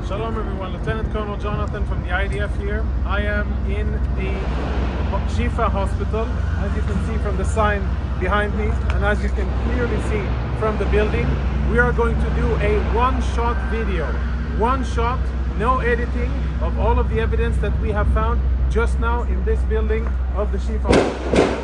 Shalom everyone, Lieutenant Colonel Jonathan from the IDF here. I am in the Shifa hospital, as you can see from the sign behind me, and as you can clearly see from the building. We are going to do a one-shot video. One shot, no editing, of all of the evidence that we have found just now in this building of the Shifa hospital.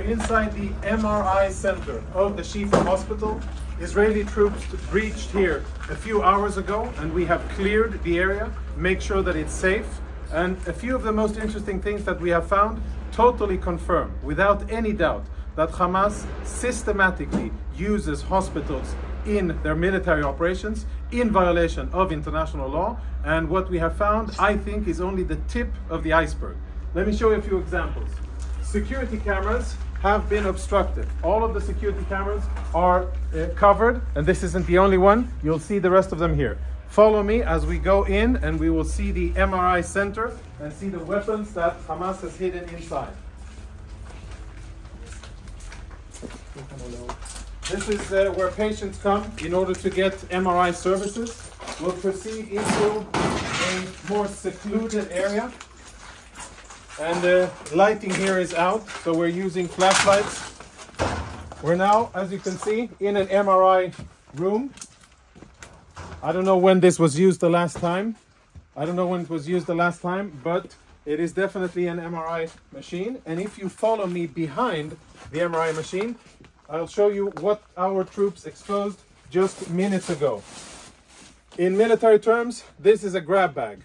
Inside the MRI center of the Shifa hospital. Israeli troops breached here a few hours ago, and we have cleared the area, make sure that it's safe. And a few of the most interesting things that we have found totally confirm, without any doubt, that Hamas systematically uses hospitals in their military operations in violation of international law. And what we have found, I think, is only the tip of the iceberg. Let me show you a few examples. Security cameras have been obstructed. All of the security cameras are covered, and this isn't the only one. You'll see the rest of them here. Follow me as we go in, and we will see the MRI center and see the weapons that Hamas has hidden inside. This is where patients come in order to get MRI services. We'll proceed into a more secluded area. And the lighting here is out, so we're using flashlights. We're now, as you can see, in an MRI room. I don't know when this was used the last time. But it is definitely an MRI machine. And if you follow me behind the MRI machine, I'll show you what our troops exposed just minutes ago. In military terms, this is a grab bag.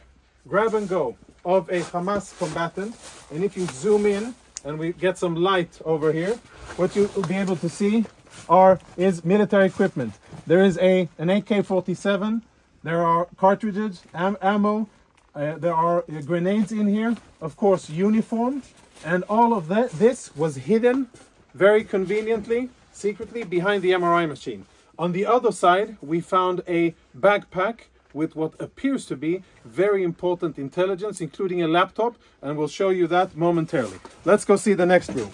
Grab and go of a Hamas combatant. And if you zoom in and we get some light over here, what you will be able to see is military equipment. There is an AK-47, there are cartridges, ammo, there are grenades in here, of course uniform, and all of this was hidden very conveniently, secretly behind the MRI machine. On the other side, we found a backpack with what appears to be very important intelligence, including a laptop, and we'll show you that momentarily. Let's go see the next room.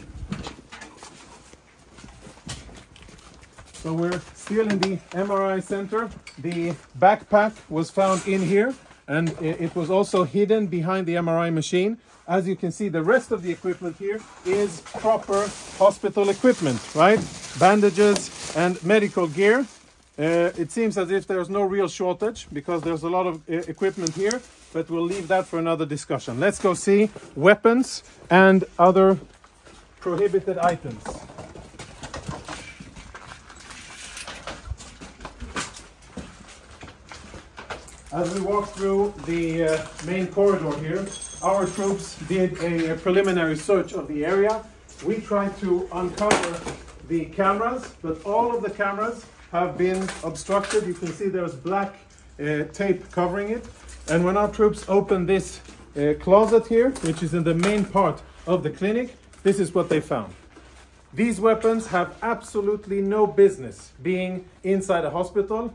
So we're still in the MRI center. The backpack was found in here, and it was also hidden behind the MRI machine. As you can see, the rest of the equipment here is proper hospital equipment, right? Bandages and medical gear. It seems as if there's no real shortage because there's a lot of equipment here, but we'll leave that for another discussion. Let's go see weapons and other prohibited items. As we walk through the main corridor here, our troops did a preliminary search of the area. We tried to uncover the cameras, but all of the cameras have been obstructed. You can see there's black tape covering it. And when our troops opened this closet here, which is in the main part of the clinic, this is what they found. These weapons have absolutely no business being inside a hospital.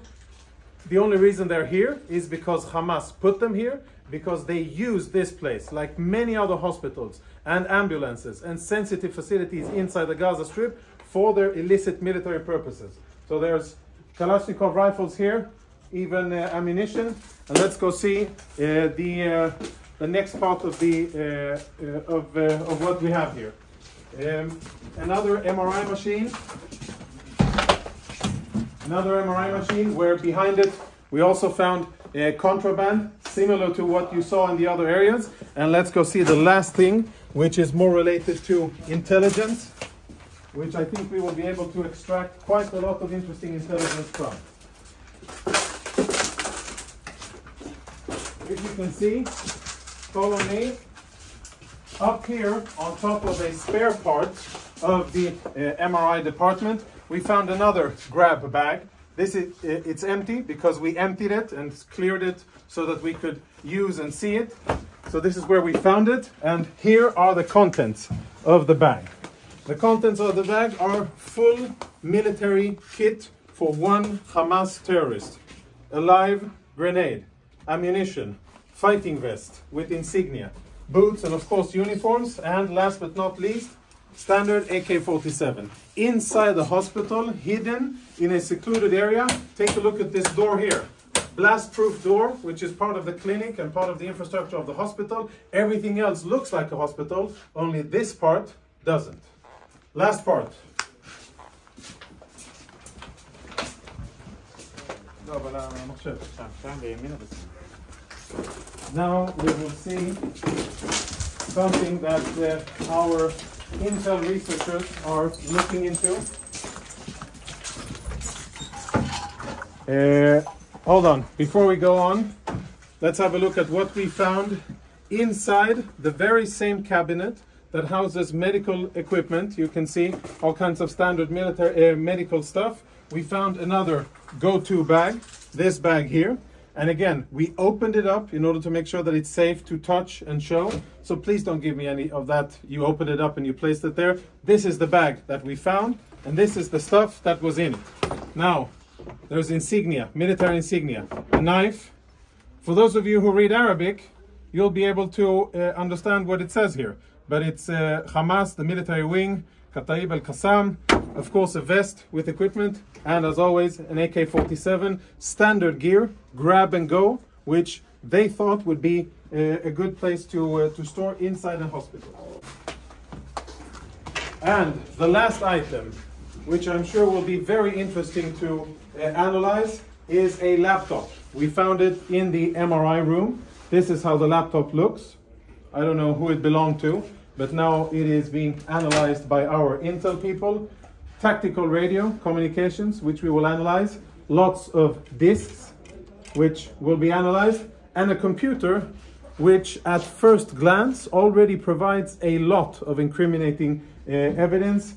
The only reason they're here is because Hamas put them here, because they use this place, like many other hospitals and ambulances and sensitive facilities inside the Gaza Strip, for their illicit military purposes. So there's Kalashnikov rifles here, even ammunition. And let's go see the next part of the of what we have here. Another MRI machine. Another MRI machine where behind it we also found contraband similar to what you saw in the other areas. And let's go see the last thing, which is more related to intelligence, which I think we will be able to extract quite a lot of interesting intelligence from. If you can see, follow me, up here on top of a spare part of the MRI department, we found another grab bag. It's empty because we emptied it and cleared it so that we could use and see it. So this is where we found it, and here are the contents of the bag. The contents of the bag are full military kit for one Hamas terrorist. A live grenade, ammunition, fighting vest with insignia, boots, and of course uniforms, and last but not least, standard AK-47. Inside the hospital, hidden in a secluded area. Take a look at this door here. Blast-proof door, which is part of the clinic and part of the infrastructure of the hospital. Everything else looks like a hospital, only this part doesn't. Last part. Now we will see something that our Intel researchers are looking into. Hold on, before we go on, let's have a look at what we found inside the very same cabinet that houses medical equipment. You can see all kinds of standard military medical stuff. We found another go-to bag, this bag here. And again, we opened it up in order to make sure that it's safe to touch and show. So please don't give me any of that. You opened it up and you placed it there. This is the bag that we found, and this is the stuff that was in it. Now, there's insignia, military insignia, a knife. For those of you who read Arabic, you'll be able to understand what it says here. But it's Hamas, the military wing, Kataib al-Qassam, of course a vest with equipment, and as always an AK-47 standard gear, grab and go, which they thought would be a good place to store inside a hospital. And the last item, which I'm sure will be very interesting to analyze, is a laptop. We found it in the MRI room. This is how the laptop looks. I don't know who it belonged to, but now it is being analyzed by our Intel people. Tactical radio communications, which we will analyze. Lots of disks, which will be analyzed. And a computer, which at first glance already provides a lot of incriminating evidence.